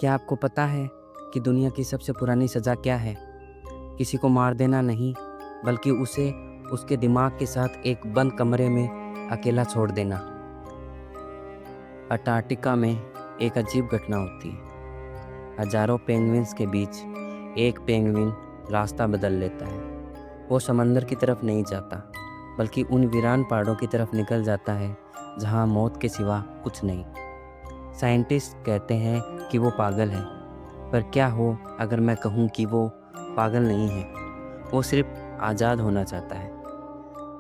क्या आपको पता है कि दुनिया की सबसे पुरानी सज़ा क्या है? किसी को मार देना नहीं, बल्कि उसे उसके दिमाग के साथ एक बंद कमरे में अकेला छोड़ देना। अंटार्कटिका में एक अजीब घटना होती है। हजारों पेंगुइन्स के बीच एक पेंगुइन रास्ता बदल लेता है। वो समंदर की तरफ नहीं जाता, बल्कि उन वीरान पहाड़ों की तरफ निकल जाता है जहाँ मौत के सिवा कुछ नहीं। साइंटिस्ट कहते हैं कि वो पागल है, पर क्या हो अगर मैं कहूँ कि वो पागल नहीं है, वो सिर्फ आज़ाद होना चाहता है।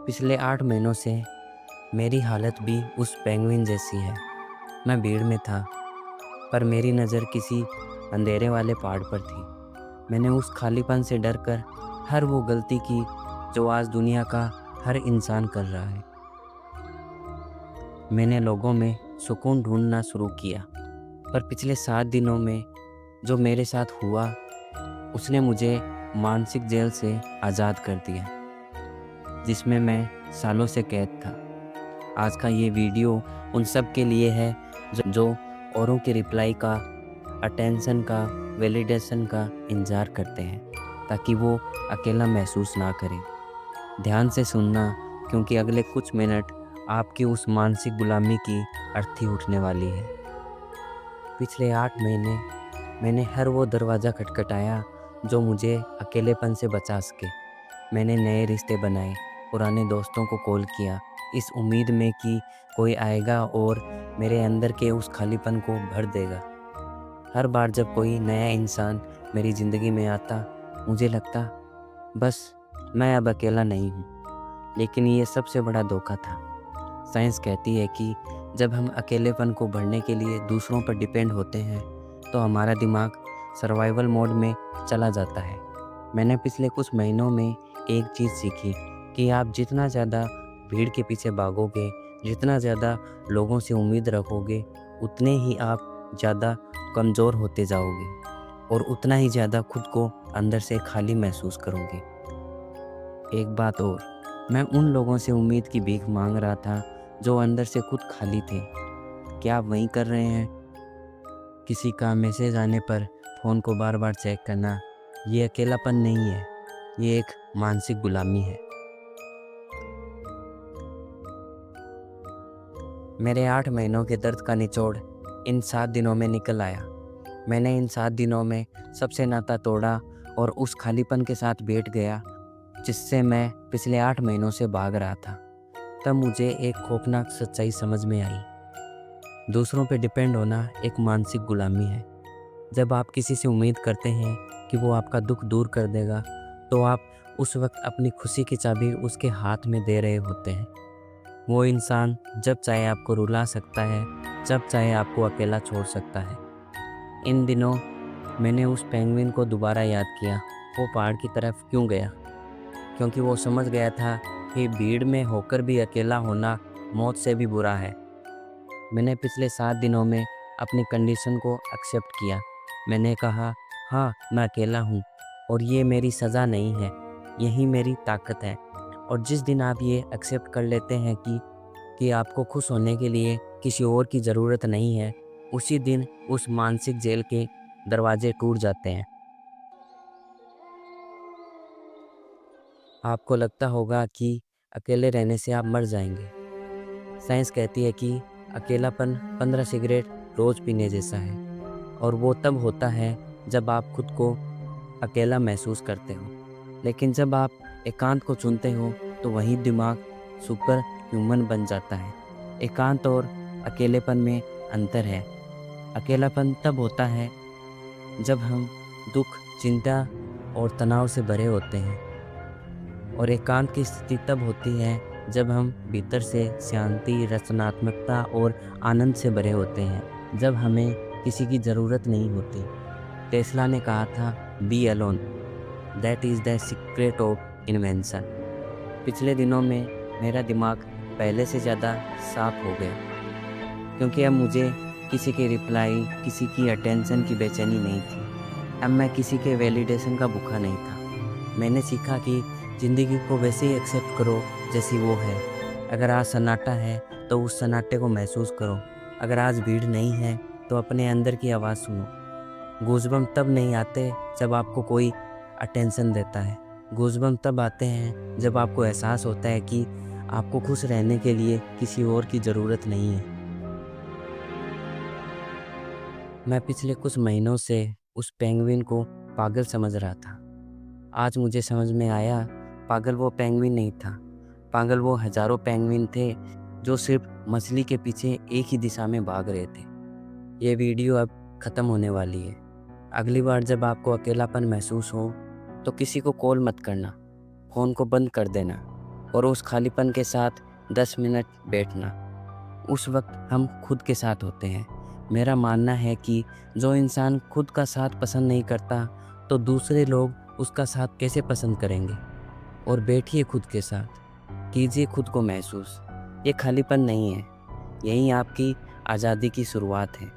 पिछले 8 महीनों से मेरी हालत भी उस पेंगुइन जैसी है। मैं भीड़ में था, पर मेरी नज़र किसी अंधेरे वाले पहाड़ पर थी। मैंने उस खालीपन से डरकर हर वो गलती की जो आज दुनिया का हर इंसान कर रहा है। मैंने लोगों में सुकून ढूंढना शुरू किया, पर पिछले 7 दिनों में जो मेरे साथ हुआ उसने मुझे मानसिक जेल से आज़ाद कर दिया, जिसमें मैं सालों से कैद था। आज का ये वीडियो उन सब के लिए है जो औरों के रिप्लाई का, अटेंशन का, वैलिडेशन का इंतज़ार करते हैं, ताकि वो अकेला महसूस ना करें। ध्यान से सुनना, क्योंकि अगले कुछ मिनट आपकी उस मानसिक गुलामी की अर्थी उठने वाली है। पिछले 8 महीने मैंने हर वो दरवाज़ा खटखटाया जो मुझे अकेलेपन से बचा सके। मैंने नए रिश्ते बनाए, पुराने दोस्तों को कॉल किया, इस उम्मीद में कि कोई आएगा और मेरे अंदर के उस खालीपन को भर देगा। हर बार जब कोई नया इंसान मेरी ज़िंदगी में आता, मुझे लगता बस मैं अब अकेला नहीं हूँ। लेकिन ये सबसे बड़ा धोखा था। साइंस कहती है कि जब हम अकेलेपन को भरने के लिए दूसरों पर डिपेंड होते हैं, तो हमारा दिमाग सर्वाइवल मोड में चला जाता है। मैंने पिछले कुछ महीनों में एक चीज़ सीखी कि आप जितना ज़्यादा भीड़ के पीछे भागोगे, जितना ज़्यादा लोगों से उम्मीद रखोगे, उतने ही आप ज़्यादा कमज़ोर होते जाओगे और उतना ही ज़्यादा खुद को अंदर से खाली महसूस करोगे। एक बात और, मैं उन लोगों से उम्मीद की भीख मांग रहा था जो अंदर से खुद खाली थे। क्या आप वही कर रहे हैं? किसी का मैसेज आने पर फ़ोन को बार बार चेक करना, ये अकेलापन नहीं है, ये एक मानसिक गुलामी है। मेरे 8 महीनों के दर्द का निचोड़ इन 7 दिनों में निकल आया। मैंने इन 7 दिनों में सबसे नाता तोड़ा और उस खालीपन के साथ बैठ गया जिससे मैं पिछले 8 महीनों से भाग रहा था। तब मुझे एक खौफनाक सच्चाई समझ में आई। दूसरों पे डिपेंड होना एक मानसिक गुलामी है। जब आप किसी से उम्मीद करते हैं कि वो आपका दुख दूर कर देगा, तो आप उस वक्त अपनी खुशी की चाबी उसके हाथ में दे रहे होते हैं। वो इंसान जब चाहे आपको रुला सकता है, जब चाहे आपको अकेला छोड़ सकता है। इन दिनों मैंने उस पेंगुइन को दोबारा याद किया। वो पहाड़ की तरफ क्यों गया? क्योंकि वो समझ गया था कि भीड़ में होकर भी अकेला होना मौत से भी बुरा है। मैंने पिछले 7 दिनों में अपनी कंडीशन को एक्सेप्ट किया। मैंने कहा, हाँ, मैं अकेला हूँ और ये मेरी सज़ा नहीं है, यही मेरी ताकत है। और जिस दिन आप ये एक्सेप्ट कर लेते हैं कि आपको खुश होने के लिए किसी और की ज़रूरत नहीं है, उसी दिन उस मानसिक जेल के दरवाजे टूट जाते हैं। आपको लगता होगा कि अकेले रहने से आप मर जाएंगे। साइंस कहती है कि अकेलापन 15 सिगरेट रोज़ पीने जैसा है, और वो तब होता है जब आप खुद को अकेला महसूस करते हो। लेकिन जब आप एकांत को चुनते हो, तो वही दिमाग सुपर ह्यूमन बन जाता है। एकांत और अकेलेपन में अंतर है। अकेलापन तब होता है जब हम दुख, चिंता और तनाव से भरे होते हैं, और एकांत की स्थिति तब होती है जब हम भीतर से शांति, रचनात्मकता और आनंद से भरे होते हैं, जब हमें किसी की ज़रूरत नहीं होती। टेस्ला ने कहा था, be alone, that is the secret of invention. पिछले दिनों में मेरा दिमाग पहले से ज़्यादा साफ हो गया, क्योंकि अब मुझे किसी के रिप्लाई, किसी की अटेंशन की बेचैनी नहीं थी। अब मैं किसी के वैलिडेशन का भूखा नहीं था। मैंने सीखा कि ज़िंदगी को वैसे ही एक्सेप्ट करो जैसी वो है। अगर आज सन्नाटा है तो उस सन्नाटे को महसूस करो। अगर आज भीड़ नहीं है तो अपने अंदर की आवाज़ सुनो। गूज़बम्प तब नहीं आते जब आपको कोई अटेंशन देता है। गूज़बम्प तब आते हैं जब आपको एहसास होता है कि आपको खुश रहने के लिए किसी और की ज़रूरत नहीं है। मैं पिछले कुछ महीनों से उस पेंगुइन को पागल समझ रहा था। आज मुझे समझ में आया, पागल वो पेंगुइन नहीं था। पागल वो हज़ारों पेंगुइन थे जो सिर्फ़ मछली के पीछे एक ही दिशा में भाग रहे थे। ये वीडियो अब ख़त्म होने वाली है। अगली बार जब आपको अकेलापन महसूस हो तो किसी को कॉल मत करना, फ़ोन को बंद कर देना और उस खालीपन के साथ 10 मिनट बैठना। उस वक्त हम खुद के साथ होते हैं। मेरा मानना है कि जो इंसान खुद का साथ पसंद नहीं करता तो दूसरे लोग उसका साथ कैसे पसंद करेंगे। और बैठिए खुद के साथ, कीजिए खुद को महसूस। ये खालीपन नहीं है, यही आपकी आज़ादी की शुरुआत है।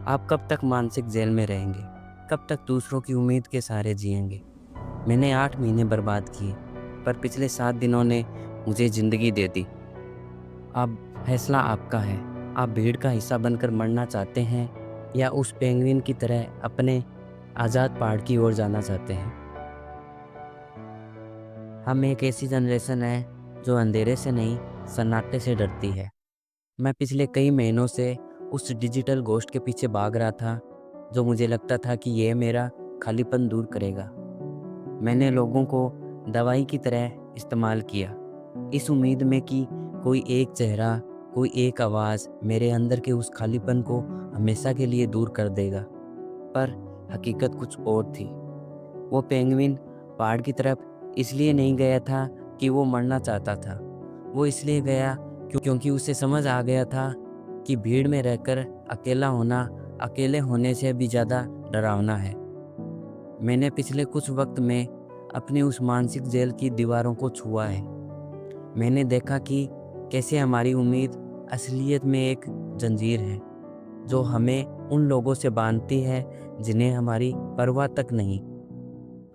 आप कब तक मानसिक जेल में रहेंगे, कब तक दूसरों की उम्मीद के सहारे जिएंगे। मैंने 8 महीने बर्बाद किए, पर पिछले 7 दिनों ने मुझे ज़िंदगी दे दी। अब फैसला आपका है। आप भीड़ का हिस्सा बनकर मरना चाहते हैं या उस पेंगुइन की तरह अपने आज़ाद पहाड़ की ओर जाना चाहते हैं। हम एक ऐसी जनरेशन है जो अंधेरे से नहीं, सन्नाटे से डरती है। मैं पिछले कई महीनों से उस डिजिटल घोस्ट के पीछे भाग रहा था जो मुझे लगता था कि यह मेरा खालीपन दूर करेगा। मैंने लोगों को दवाई की तरह इस्तेमाल किया, इस उम्मीद में कि कोई एक चेहरा, कोई एक आवाज़ मेरे अंदर के उस खालीपन को हमेशा के लिए दूर कर देगा। पर हकीकत कुछ और थी। वो पेंगुइन पहाड़ की तरफ इसलिए नहीं गया था कि वो मरना चाहता था। वो इसलिए गया क्योंकि उसे समझ आ गया था कि भीड़ में रहकर अकेला होना अकेले होने से भी ज़्यादा डरावना है। मैंने पिछले कुछ वक्त में अपनी उस मानसिक जेल की दीवारों को छुआ है। मैंने देखा कि कैसे हमारी उम्मीद असलियत में एक जंजीर है जो हमें उन लोगों से बांधती है जिन्हें हमारी परवाह तक नहीं।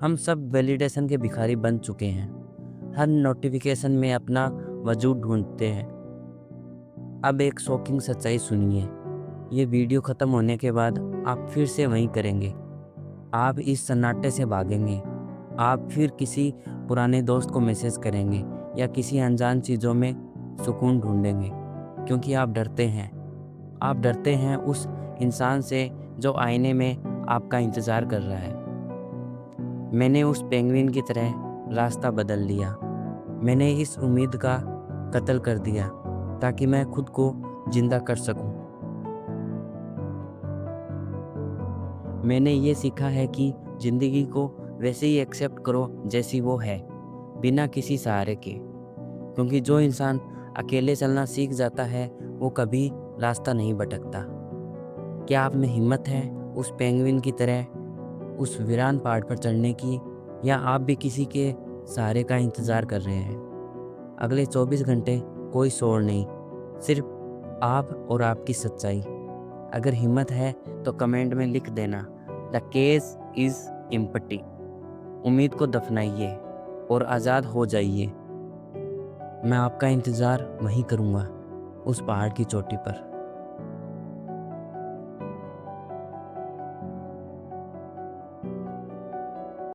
हम सब वैलिडेशन के भिखारी बन चुके हैं, हर नोटिफिकेशन में अपना वजूद ढूंढते हैं। अब एक शॉकिंग सच्चाई सुनिए, ये वीडियो ख़त्म होने के बाद आप फिर से वहीं करेंगे। आप इस सन्नाटे से भागेंगे। आप फिर किसी पुराने दोस्त को मैसेज करेंगे या किसी अनजान चीज़ों में सुकून ढूंढेंगे, क्योंकि आप डरते हैं। आप डरते हैं उस इंसान से जो आईने में आपका इंतज़ार कर रहा है। मैंने उस पेंगुइन की तरह रास्ता बदल लिया। मैंने इस उम्मीद का कत्ल कर दिया ताकि मैं खुद को जिंदा कर सकूं। मैंने ये सीखा है कि ज़िंदगी को वैसे ही एक्सेप्ट करो जैसी वो है, बिना किसी सहारे के। क्योंकि जो इंसान अकेले चलना सीख जाता है वो कभी रास्ता नहीं भटकता। क्या आप में हिम्मत है उस पेंगुइन की तरह उस वीरान पहाड़ पर चढ़ने की, या आप भी किसी के सहारे का इंतज़ार कर रहे हैं? अगले 24 घंटे कोई शोर नहीं, सिर्फ आप और आपकी सच्चाई। अगर हिम्मत है तो कमेंट में लिख देना, द केस इज़ एम्प्टी। उम्मीद को दफनाइए और आज़ाद हो जाइए। मैं आपका इंतज़ार वहीं करूँगा, उस पहाड़ की चोटी पर।